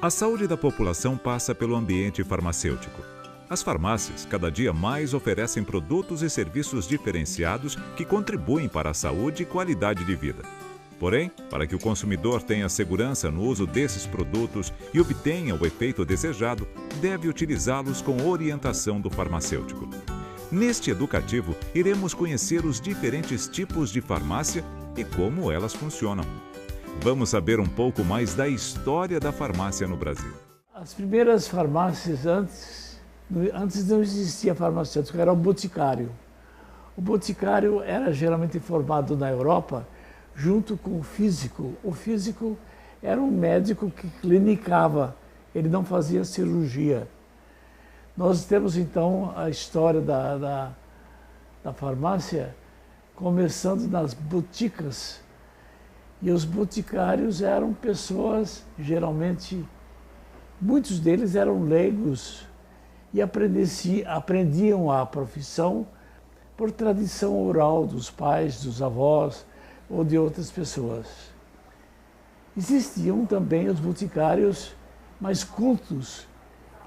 A saúde da população passa pelo ambiente farmacêutico. As farmácias, cada dia mais, oferecem produtos e serviços diferenciados que contribuem para a saúde e qualidade de vida. Porém, para que o consumidor tenha segurança no uso desses produtos e obtenha o efeito desejado, deve utilizá-los com orientação do farmacêutico. Neste educativo, iremos conhecer os diferentes tipos de farmácia e como elas funcionam. Vamos saber um pouco mais da história da farmácia no Brasil. As primeiras farmácias, antes não existia farmacêutico, era o boticário. O boticário era geralmente formado na Europa junto com o físico. O físico era um médico que clinicava, ele não fazia cirurgia. Nós temos então a história da farmácia começando nas boticas. E os boticários eram pessoas, geralmente, muitos deles eram leigos e aprendiam a profissão por tradição oral dos pais, dos avós ou de outras pessoas. Existiam também os boticários mais cultos,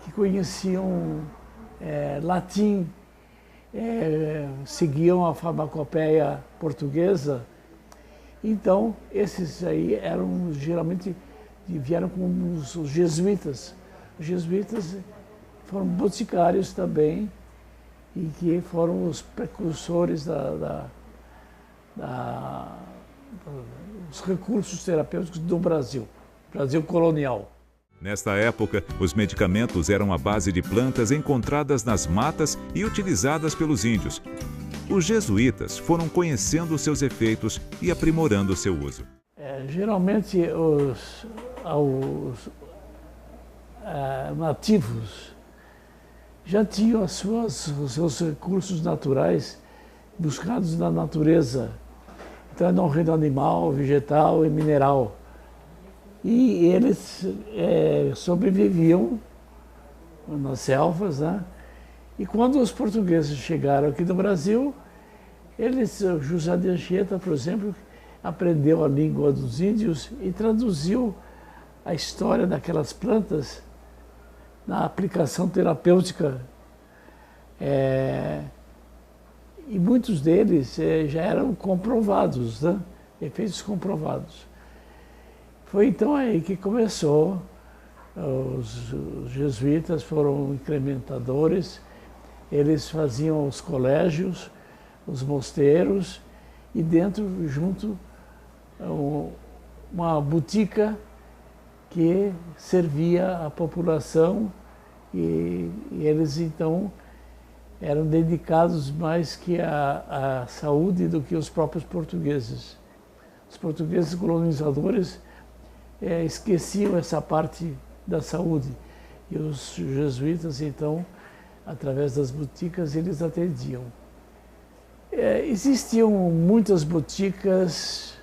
que conheciam latim, seguiam a farmacopeia portuguesa. Então, esses aí eram, geralmente, vieram com os jesuítas. Os jesuítas foram boticários também e que foram os precursores dos recursos terapêuticos do Brasil colonial. Nesta época, os medicamentos eram à base de plantas encontradas nas matas e utilizadas pelos índios. Os jesuítas foram conhecendo seus efeitos e aprimorando seu uso. Geralmente, os nativos já tinham os seus recursos naturais buscados na natureza, então no reino animal, vegetal e mineral. E eles sobreviviam nas selvas, né? E quando os portugueses chegaram aqui no Brasil, José de Anchieta, por exemplo, aprendeu a língua dos índios e traduziu a história daquelas plantas na aplicação terapêutica. E muitos deles já eram comprovados, né? Efeitos comprovados. Foi então aí que começou, os jesuítas foram incrementadores, eles faziam os colégios, os mosteiros e dentro, junto, uma botica que servia a população e eles então eram dedicados mais que à saúde do que os próprios portugueses. Os portugueses colonizadores esqueciam essa parte da saúde e os jesuítas então, através das boticas, eles atendiam. Existiam muitas boticas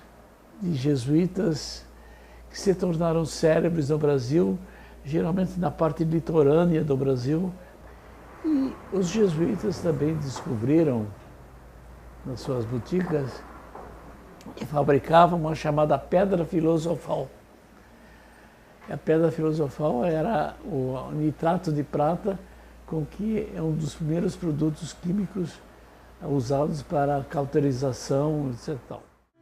de jesuítas que se tornaram célebres no Brasil, geralmente na parte litorânea do Brasil. E os jesuítas também descobriram, nas suas boticas, que fabricavam uma chamada pedra filosofal. A pedra filosofal era o nitrato de prata, com que é um dos primeiros produtos químicos usados para cauterização, etc.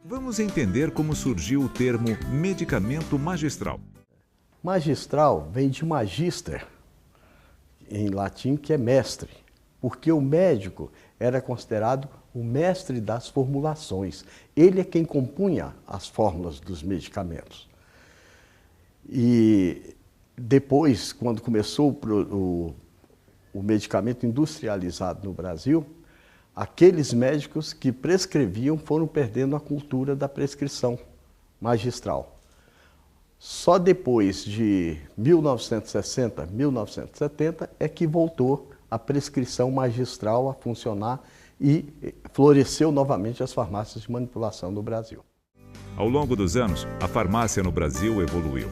Vamos entender como surgiu o termo medicamento magistral. Magistral vem de magister, em latim, que é mestre, porque o médico era considerado o mestre das formulações. Ele é quem compunha as fórmulas dos medicamentos. E depois, quando começou o medicamento industrializado no Brasil, aqueles médicos que prescreviam foram perdendo a cultura da prescrição magistral. Só depois de 1960, 1970, é que voltou a prescrição magistral a funcionar e floresceu novamente as farmácias de manipulação no Brasil. Ao longo dos anos, a farmácia no Brasil evoluiu.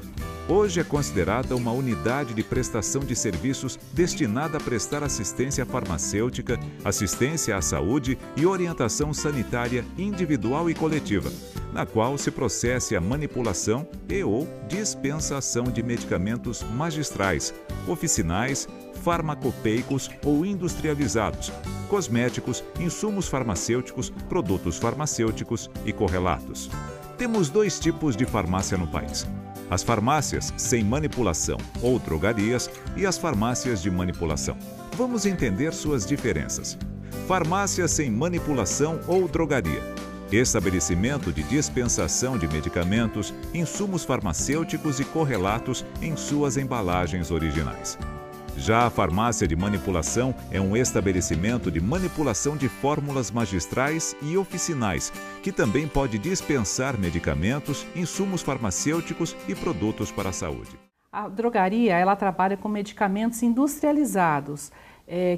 hoje é considerada uma unidade de prestação de serviços destinada a prestar assistência farmacêutica, assistência à saúde e orientação sanitária individual e coletiva, na qual se processe a manipulação e/ou dispensação de medicamentos magistrais, oficinais, farmacopeicos ou industrializados, cosméticos, insumos farmacêuticos, produtos farmacêuticos e correlatos. Temos 2 tipos de farmácia no país: as farmácias sem manipulação ou drogarias e as farmácias de manipulação. Vamos entender suas diferenças. Farmácia sem manipulação ou drogaria: estabelecimento de dispensação de medicamentos, insumos farmacêuticos e correlatos em suas embalagens originais. Já a farmácia de manipulação é um estabelecimento de manipulação de fórmulas magistrais e oficinais, que também pode dispensar medicamentos, insumos farmacêuticos e produtos para a saúde. A drogaria, ela trabalha com medicamentos industrializados,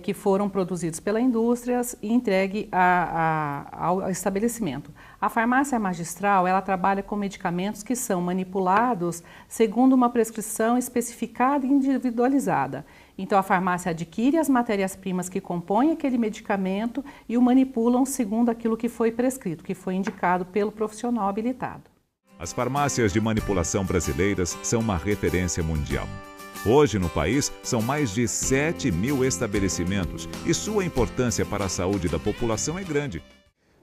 que foram produzidos pela indústria e entregue ao estabelecimento. A farmácia magistral, ela trabalha com medicamentos que são manipulados segundo uma prescrição especificada e individualizada. Então, a farmácia adquire as matérias-primas que compõem aquele medicamento e o manipulam segundo aquilo que foi prescrito, que foi indicado pelo profissional habilitado. As farmácias de manipulação brasileiras são uma referência mundial. Hoje, no país, são mais de 7.000 estabelecimentos e sua importância para a saúde da população é grande.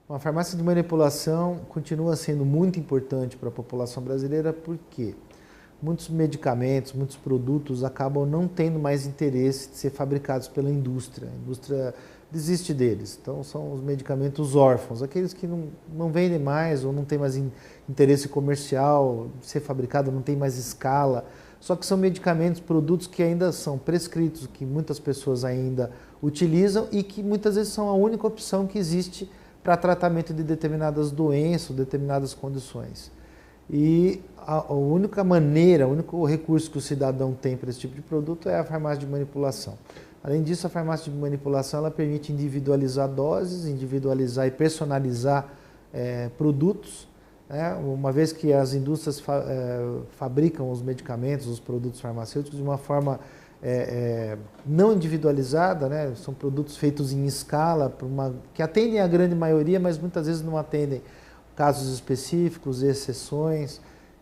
A farmácia de manipulação continua sendo muito importante para a população brasileira porque muitos medicamentos, muitos produtos acabam não tendo mais interesse de ser fabricados pela indústria. A indústria desiste deles. Então, são os medicamentos órfãos, aqueles que não vendem mais ou não tem mais interesse comercial de ser fabricado, não tem mais escala. Só que são medicamentos, produtos que ainda são prescritos, que muitas pessoas ainda utilizam e que muitas vezes são a única opção que existe para tratamento de determinadas doenças, determinadas condições. E a única maneira, o único recurso que o cidadão tem para esse tipo de produto é a farmácia de manipulação. Além disso, a farmácia de manipulação ela permite individualizar doses, individualizar e personalizar produtos, né? Uma vez que as indústrias fabricam os medicamentos, os produtos farmacêuticos de uma forma não individualizada, né? São produtos feitos em escala, que atendem a grande maioria, mas muitas vezes não atendem casos específicos, exceções.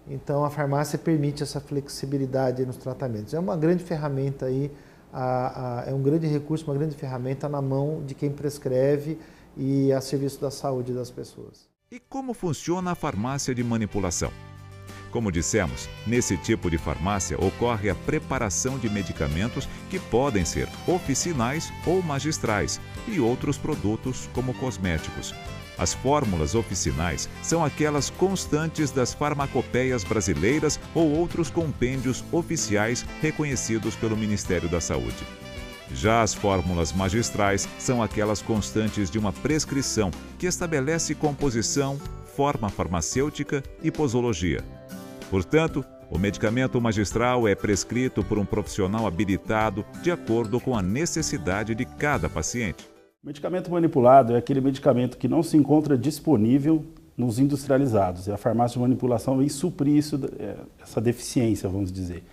Então, a farmácia permite essa flexibilidade nos tratamentos. É uma grande ferramenta aí, é um grande recurso, uma grande ferramenta na mão de quem prescreve e a serviço da saúde das pessoas. E como funciona a farmácia de manipulação? Como dissemos, nesse tipo de farmácia ocorre a preparação de medicamentos que podem ser oficinais ou magistrais e outros produtos como cosméticos. As fórmulas oficinais são aquelas constantes das farmacopeias brasileiras ou outros compêndios oficiais reconhecidos pelo Ministério da Saúde. Já as fórmulas magistrais são aquelas constantes de uma prescrição que estabelece composição, forma farmacêutica e posologia. Portanto, o medicamento magistral é prescrito por um profissional habilitado de acordo com a necessidade de cada paciente. O medicamento manipulado é aquele medicamento que não se encontra disponível nos industrializados. E a farmácia de manipulação vem suprir essa deficiência, vamos dizer.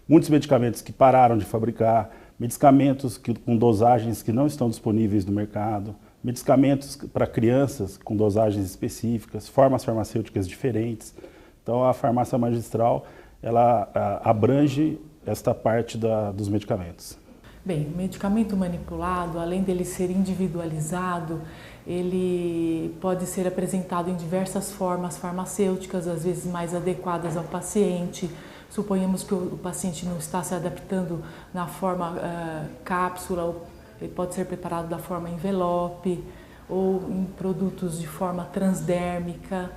Muitos medicamentos que pararam de fabricar, medicamentos com dosagens que não estão disponíveis no mercado, medicamentos para crianças com dosagens específicas, formas farmacêuticas diferentes. Então, a farmácia magistral, ela abrange esta parte dos medicamentos. Bem, o medicamento manipulado, além dele ser individualizado, ele pode ser apresentado em diversas formas farmacêuticas, às vezes mais adequadas ao paciente. Suponhamos que o paciente não está se adaptando na forma cápsula, ele pode ser preparado da forma envelope ou em produtos de forma transdérmica,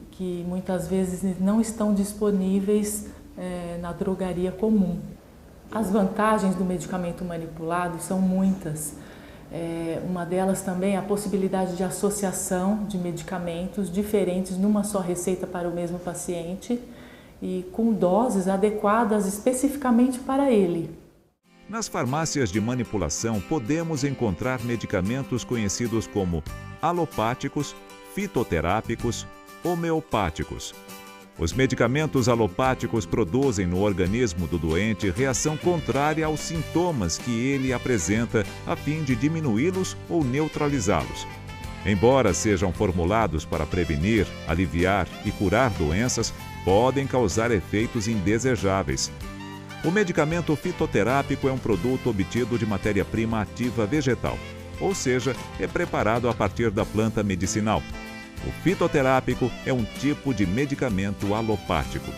que muitas vezes não estão disponíveis na drogaria comum. As vantagens do medicamento manipulado são muitas. Uma delas também é a possibilidade de associação de medicamentos diferentes numa só receita para o mesmo paciente e com doses adequadas especificamente para ele. Nas farmácias de manipulação podemos encontrar medicamentos conhecidos como alopáticos, fitoterápicos, homeopáticos. Os medicamentos alopáticos produzem no organismo do doente reação contrária aos sintomas que ele apresenta a fim de diminuí-los ou neutralizá-los. Embora sejam formulados para prevenir, aliviar e curar doenças, podem causar efeitos indesejáveis. O medicamento fitoterápico é um produto obtido de matéria-prima ativa vegetal, ou seja, é preparado a partir da planta medicinal. O fitoterápico é um tipo de medicamento alopático.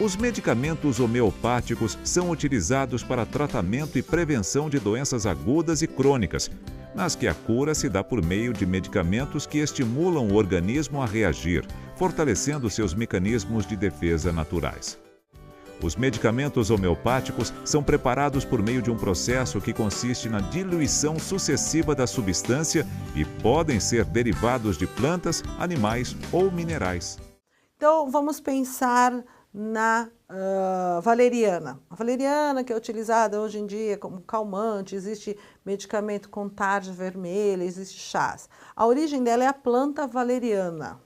Os medicamentos homeopáticos são utilizados para tratamento e prevenção de doenças agudas e crônicas, nas que a cura se dá por meio de medicamentos que estimulam o organismo a reagir, fortalecendo seus mecanismos de defesa naturais. Os medicamentos homeopáticos são preparados por meio de um processo que consiste na diluição sucessiva da substância e podem ser derivados de plantas, animais ou minerais. Então, vamos pensar na valeriana. A valeriana que é utilizada hoje em dia como calmante, existe medicamento com tarja vermelha, existe chás. A origem dela é a planta valeriana.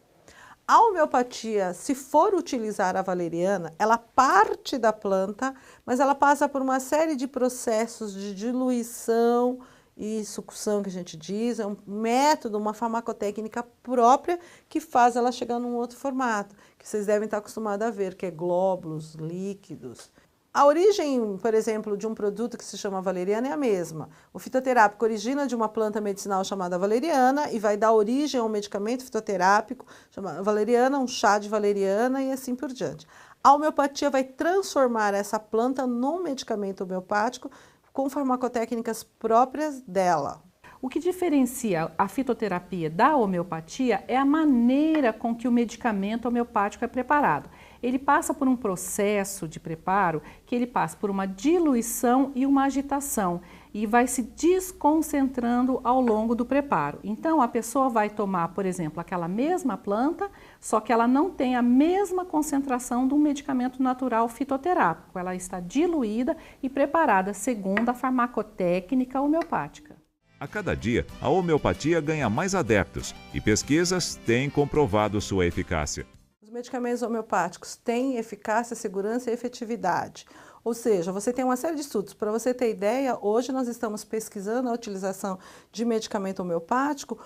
A homeopatia, se for utilizar a valeriana, ela parte da planta, mas ela passa por uma série de processos de diluição e sucção, que a gente diz, é um método, uma farmacotécnica própria que faz ela chegar num outro formato, que vocês devem estar acostumados a ver, que é glóbulos, líquidos. A origem, por exemplo, de um produto que se chama valeriana é a mesma. O fitoterápico origina de uma planta medicinal chamada valeriana e vai dar origem a um medicamento fitoterápico chamado valeriana, um chá de valeriana e assim por diante. A homeopatia vai transformar essa planta num medicamento homeopático com farmacotécnicas próprias dela. O que diferencia a fitoterapia da homeopatia é a maneira com que o medicamento homeopático é preparado. Ele passa por um processo de preparo que ele passa por uma diluição e uma agitação e vai se desconcentrando ao longo do preparo. Então, a pessoa vai tomar, por exemplo, aquela mesma planta, só que ela não tem a mesma concentração de um medicamento natural fitoterápico. Ela está diluída e preparada segundo a farmacotécnica homeopática. A cada dia, a homeopatia ganha mais adeptos e pesquisas têm comprovado sua eficácia. Os medicamentos homeopáticos têm eficácia, segurança e efetividade. Ou seja, você tem uma série de estudos. Para você ter ideia, hoje nós estamos pesquisando a utilização de medicamento homeopático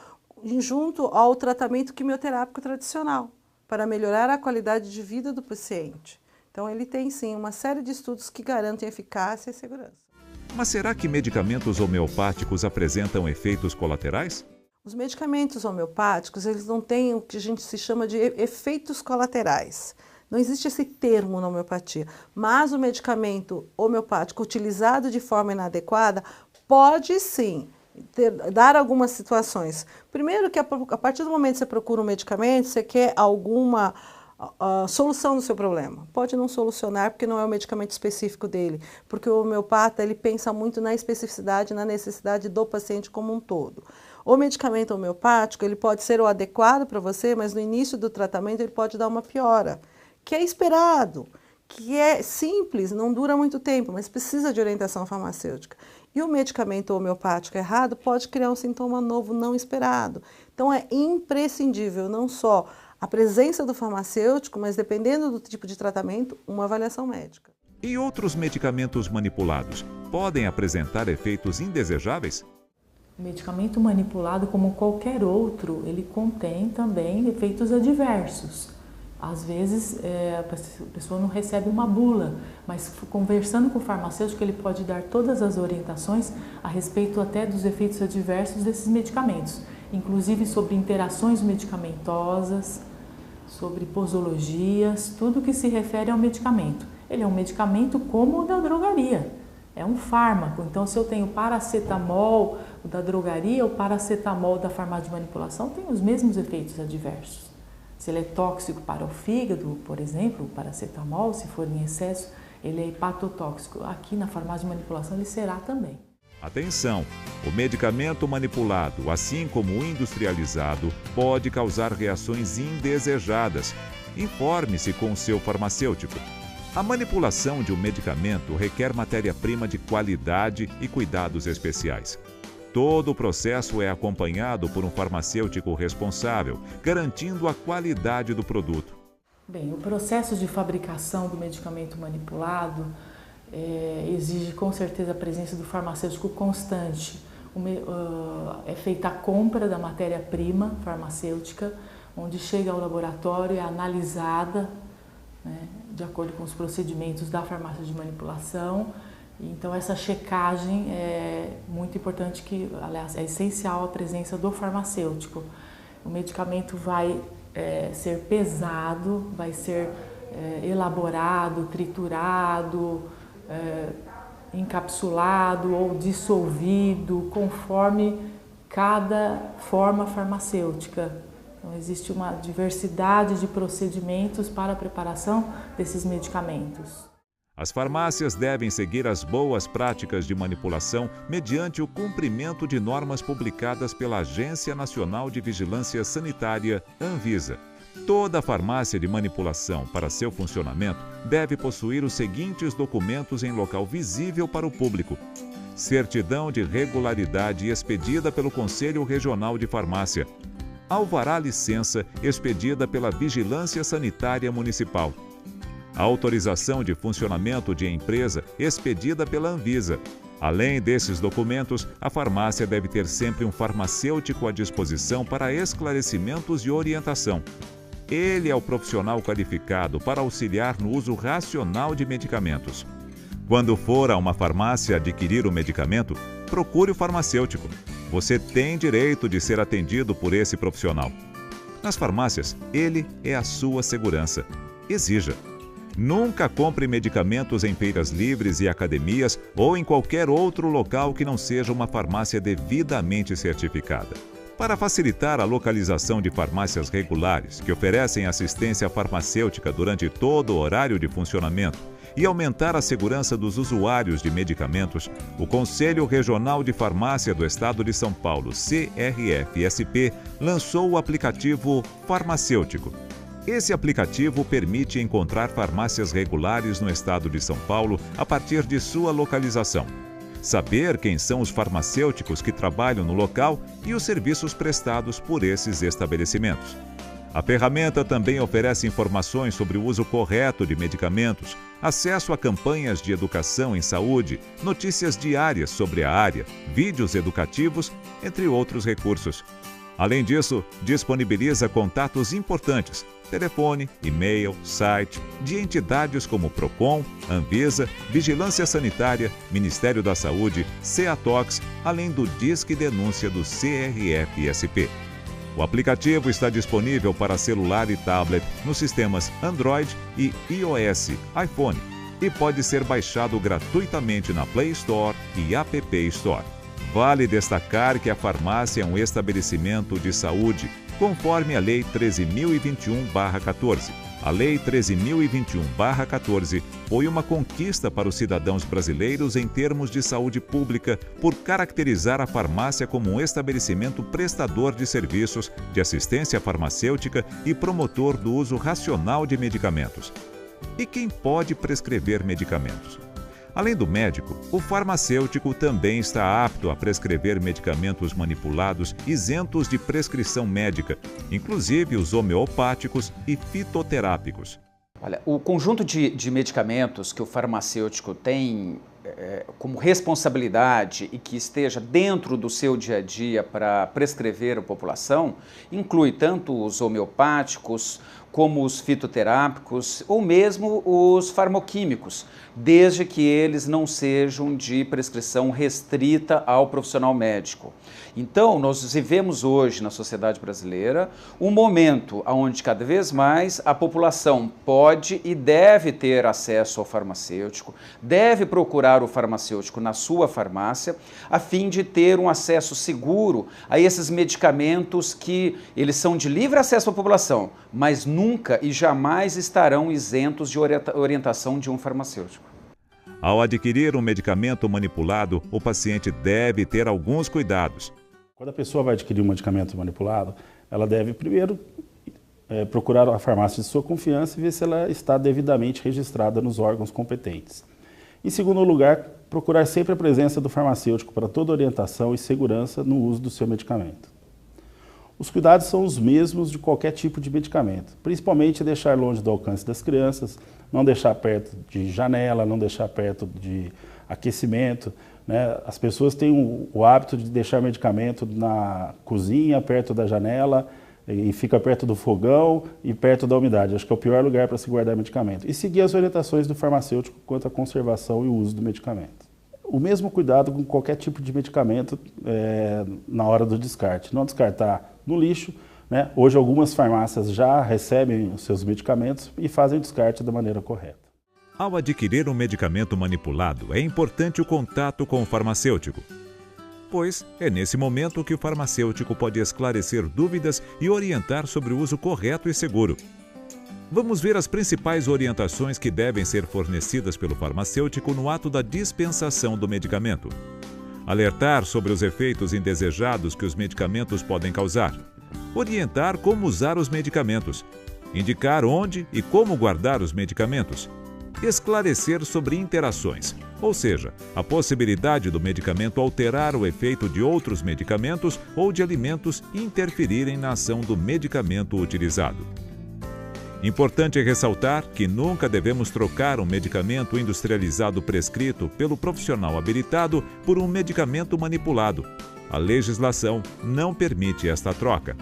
junto ao tratamento quimioterápico tradicional, para melhorar a qualidade de vida do paciente. Então, ele tem sim uma série de estudos que garantem eficácia e segurança. Mas será que medicamentos homeopáticos apresentam efeitos colaterais? Os medicamentos homeopáticos, eles não têm o que a gente se chama de efeitos colaterais. Não existe esse termo na homeopatia, mas o medicamento homeopático utilizado de forma inadequada pode sim dar algumas situações. Primeiro que a partir do momento que você procura um medicamento, você quer alguma solução do seu problema. Pode não solucionar porque não é o medicamento específico dele, porque o homeopata ele pensa muito na especificidade, na necessidade do paciente como um todo. O medicamento homeopático ele pode ser o adequado para você, mas no início do tratamento ele pode dar uma piora, que é esperado, que é simples, não dura muito tempo, mas precisa de orientação farmacêutica. E o medicamento homeopático errado pode criar um sintoma novo não esperado. Então é imprescindível não só a presença do farmacêutico, mas dependendo do tipo de tratamento, uma avaliação médica. E outros medicamentos manipulados podem apresentar efeitos indesejáveis? O medicamento manipulado, como qualquer outro, ele contém também efeitos adversos. Às vezes a pessoa não recebe uma bula, mas conversando com o farmacêutico ele pode dar todas as orientações a respeito até dos efeitos adversos desses medicamentos, inclusive sobre interações medicamentosas, sobre posologias, tudo que se refere ao medicamento. Ele é um medicamento como o da drogaria, é um fármaco. Então, se eu tenho paracetamol da drogaria, o paracetamol da farmácia de manipulação tem os mesmos efeitos adversos. Se ele é tóxico para o fígado, por exemplo, o paracetamol, se for em excesso, ele é hepatotóxico. Aqui na farmácia de manipulação ele será também. Atenção! O medicamento manipulado, assim como o industrializado, pode causar reações indesejadas. Informe-se com o seu farmacêutico. A manipulação de um medicamento requer matéria-prima de qualidade e cuidados especiais. Todo o processo é acompanhado por um farmacêutico responsável, garantindo a qualidade do produto. Bem, o processo de fabricação do medicamento manipulado exige com certeza a presença do farmacêutico constante. É feita a compra da matéria-prima farmacêutica, onde chega ao laboratório, é analisada, né, de acordo com os procedimentos da farmácia de manipulação. Então essa checagem é muito importante, aliás, é essencial a presença do farmacêutico. O medicamento vai ser pesado, vai ser elaborado, triturado, encapsulado ou dissolvido, conforme cada forma farmacêutica. Então, existe uma diversidade de procedimentos para a preparação desses medicamentos. As farmácias devem seguir as boas práticas de manipulação mediante o cumprimento de normas publicadas pela Agência Nacional de Vigilância Sanitária, Anvisa. Toda farmácia de manipulação, para seu funcionamento, deve possuir os seguintes documentos em local visível para o público: certidão de regularidade expedida pelo Conselho Regional de Farmácia, alvará-licença expedida pela Vigilância Sanitária Municipal, autorização de funcionamento de empresa expedida pela Anvisa. Além desses documentos, a farmácia deve ter sempre um farmacêutico à disposição para esclarecimentos e orientação. Ele é o profissional qualificado para auxiliar no uso racional de medicamentos. Quando for a uma farmácia adquirir o medicamento, procure o farmacêutico. Você tem direito de ser atendido por esse profissional. Nas farmácias, ele é a sua segurança. Exija. Nunca compre medicamentos em feiras livres e academias ou em qualquer outro local que não seja uma farmácia devidamente certificada. Para facilitar a localização de farmácias regulares que oferecem assistência farmacêutica durante todo o horário de funcionamento e aumentar a segurança dos usuários de medicamentos, o Conselho Regional de Farmácia do Estado de São Paulo, CRF-SP, lançou o aplicativo Farmacêutico. Esse aplicativo permite encontrar farmácias regulares no estado de São Paulo a partir de sua localização, saber quem são os farmacêuticos que trabalham no local e os serviços prestados por esses estabelecimentos. A ferramenta também oferece informações sobre o uso correto de medicamentos, acesso a campanhas de educação em saúde, notícias diárias sobre a área, vídeos educativos, entre outros recursos. Além disso, disponibiliza contatos importantes, telefone, e-mail, site, de entidades como Procon, Anvisa, Vigilância Sanitária, Ministério da Saúde, Ceatox, além do Disque Denúncia do CRF-SP. O aplicativo está disponível para celular e tablet nos sistemas Android e iOS, iPhone, e pode ser baixado gratuitamente na Play Store e App Store. Vale destacar que a farmácia é um estabelecimento de saúde, conforme a Lei 13.021/14. A Lei 13.021/14 foi uma conquista para os cidadãos brasileiros em termos de saúde pública por caracterizar a farmácia como um estabelecimento prestador de serviços de assistência farmacêutica e promotor do uso racional de medicamentos. E quem pode prescrever medicamentos? Além do médico, o farmacêutico também está apto a prescrever medicamentos manipulados isentos de prescrição médica, inclusive os homeopáticos e fitoterápicos. Olha, o conjunto de medicamentos que o farmacêutico tem como responsabilidade e que esteja dentro do seu dia a dia para prescrever a população inclui tanto os homeopáticos como os fitoterápicos ou mesmo os farmoquímicos, desde que eles não sejam de prescrição restrita ao profissional médico. Então, nós vivemos hoje na sociedade brasileira um momento onde cada vez mais a população pode e deve ter acesso ao farmacêutico, deve procurar o farmacêutico na sua farmácia, a fim de ter um acesso seguro a esses medicamentos que eles são de livre acesso à população, mas nunca e jamais estarão isentos de orientação de um farmacêutico. Ao adquirir um medicamento manipulado, o paciente deve ter alguns cuidados. Quando a pessoa vai adquirir um medicamento manipulado, ela deve primeiro procurar a farmácia de sua confiança e ver se ela está devidamente registrada nos órgãos competentes. Em segundo lugar, procurar sempre a presença do farmacêutico para toda orientação e segurança no uso do seu medicamento. Os cuidados são os mesmos de qualquer tipo de medicamento, principalmente deixar longe do alcance das crianças, não deixar perto de janela, não deixar perto de aquecimento, né? As pessoas têm o hábito de deixar medicamento na cozinha, perto da janela, e fica perto do fogão e perto da umidade. Acho que é o pior lugar para se guardar medicamento. E seguir as orientações do farmacêutico quanto à conservação e o uso do medicamento. O mesmo cuidado com qualquer tipo de medicamento na hora do descarte. Não descartar no lixo, né? Hoje algumas farmácias já recebem os seus medicamentos e fazem o descarte da maneira correta. Ao adquirir um medicamento manipulado, é importante o contato com o farmacêutico, pois é nesse momento que o farmacêutico pode esclarecer dúvidas e orientar sobre o uso correto e seguro. Vamos ver as principais orientações que devem ser fornecidas pelo farmacêutico no ato da dispensação do medicamento. Alertar sobre os efeitos indesejados que os medicamentos podem causar. Orientar como usar os medicamentos. Indicar onde e como guardar os medicamentos. Esclarecer sobre interações, ou seja, a possibilidade do medicamento alterar o efeito de outros medicamentos ou de alimentos interferirem na ação do medicamento utilizado. Importante ressaltar que nunca devemos trocar um medicamento industrializado prescrito pelo profissional habilitado por um medicamento manipulado. A legislação não permite esta troca.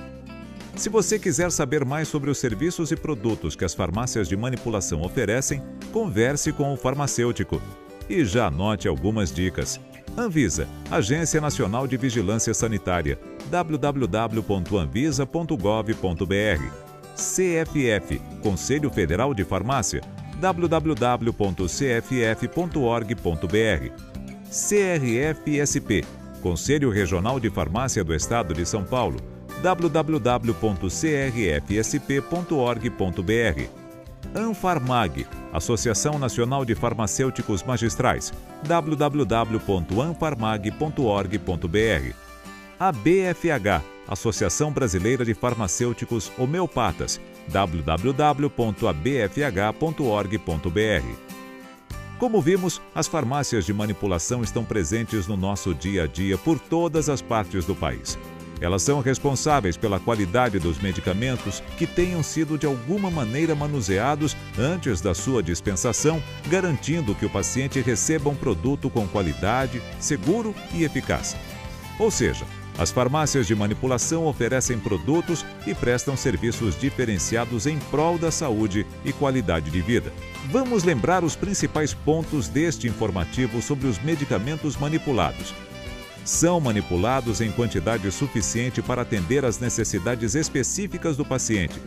Se você quiser saber mais sobre os serviços e produtos que as farmácias de manipulação oferecem, converse com o farmacêutico. E já anote algumas dicas. Anvisa, Agência Nacional de Vigilância Sanitária, www.anvisa.gov.br. CFF, Conselho Federal de Farmácia, www.cff.org.br. CRFSP, Conselho Regional de Farmácia do Estado de São Paulo, www.crfsp.org.br. Anfarmag, Associação Nacional de Farmacêuticos Magistrais, www.anfarmag.org.br. ABFH, Associação Brasileira de Farmacêuticos Homeopatas, www.abfh.org.br. Como vimos, as farmácias de manipulação estão presentes no nosso dia a dia por todas as partes do país. Elas são responsáveis pela qualidade dos medicamentos que tenham sido de alguma maneira manuseados antes da sua dispensação, garantindo que o paciente receba um produto com qualidade, seguro e eficaz. Ou seja, as farmácias de manipulação oferecem produtos e prestam serviços diferenciados em prol da saúde e qualidade de vida. Vamos lembrar os principais pontos deste informativo sobre os medicamentos manipulados. São manipulados em quantidade suficiente para atender às necessidades específicas do paciente.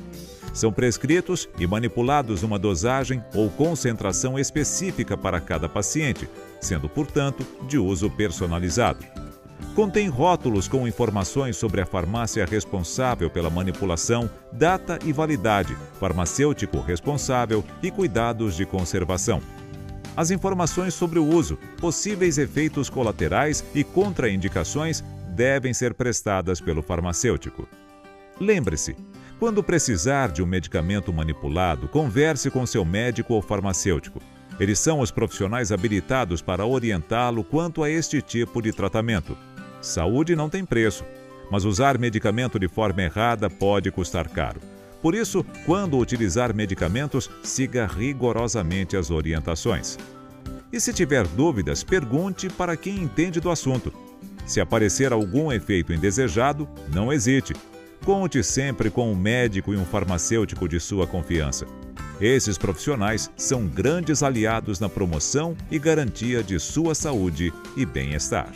São prescritos e manipulados numa dosagem ou concentração específica para cada paciente, sendo, portanto, de uso personalizado. Contém rótulos com informações sobre a farmácia responsável pela manipulação, data e validade, farmacêutico responsável e cuidados de conservação. As informações sobre o uso, possíveis efeitos colaterais e contraindicações devem ser prestadas pelo farmacêutico. Lembre-se, quando precisar de um medicamento manipulado, converse com seu médico ou farmacêutico. Eles são os profissionais habilitados para orientá-lo quanto a este tipo de tratamento. Saúde não tem preço, mas usar medicamento de forma errada pode custar caro. Por isso, quando utilizar medicamentos, siga rigorosamente as orientações. E se tiver dúvidas, pergunte para quem entende do assunto. Se aparecer algum efeito indesejado, não hesite. Conte sempre com um médico e um farmacêutico de sua confiança. Esses profissionais são grandes aliados na promoção e garantia de sua saúde e bem-estar.